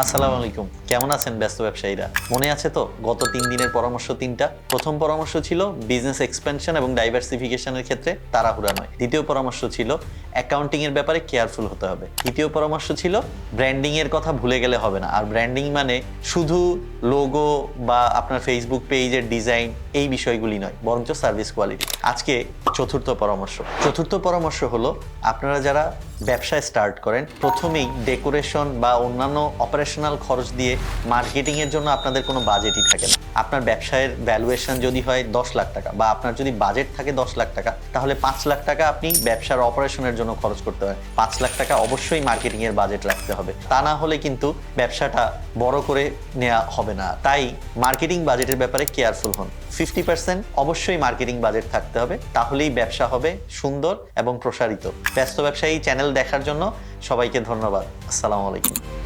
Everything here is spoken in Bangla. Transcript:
আসসালামু আলাইকুম, কেমন আছেন ব্যস্ত ব্যবসায়ীরা? মনে আছে তো গত 3 দিনের পরামর্শ তিনটা? প্রথম পরামর্শ ছিল বিজনেস এক্সপেনশন এবং ডাইভার্সিফিকেশনের ক্ষেত্রে তাড়াহুড়া নয়। দ্বিতীয় পরামর্শ ছিল অ্যাকাউন্টিং এর ব্যাপারে কেয়ারফুল হতে হবে। তৃতীয় পরামর্শ ছিল ব্র্যান্ডিং এর কথা ভুলে গেলে হবে না। আর ব্র্যান্ডিং মানে শুধু লোগো বা আপনার ফেসবুক পেজের ডিজাইন এই বিষয়গুলি নয়, বরঞ্চ সার্ভিস কোয়ালিটি। আজকে চতুর্থ পরামর্শ হলো আপনারা যারা ব্যবসায় স্টার্ট করেন প্রথমেই ডেকোরেশন বা অন্যান্য অপারেশনাল খরচ দিয়ে মার্কেটিংয়ের জন্য আপনাদের কোনো বাজেটই থাকে না। আপনার ব্যবসায়ের ভ্যালুয়েশন যদি হয় 10 লাখ টাকা বা আপনার যদি বাজেট থাকে 10 লাখ টাকা, তাহলে 5 লাখ টাকা আপনি ব্যবসার অপারেশনের জন্য খরচ করতে হয়। 5 লাখ টাকা অবশ্যই মার্কেটিংয়ের বাজেট রাখতে হবে, তা না হলে কিন্তু ব্যবসাটা বড় করে নেওয়া হবে না। তাই মার্কেটিং বাজেটের ব্যাপারে কেয়ারফুল হন। 50% অবশ্যই মার্কেটিং বাজেট থাকতে হবে, তাহলেই ব্যবসা হবে সুন্দর এবং প্রসারিত। ব্যস্ত ব্যবসায়ী চ্যানেল দেখার জন্য সবাইকে ধন্যবাদ। আসসালামু আলাইকুম।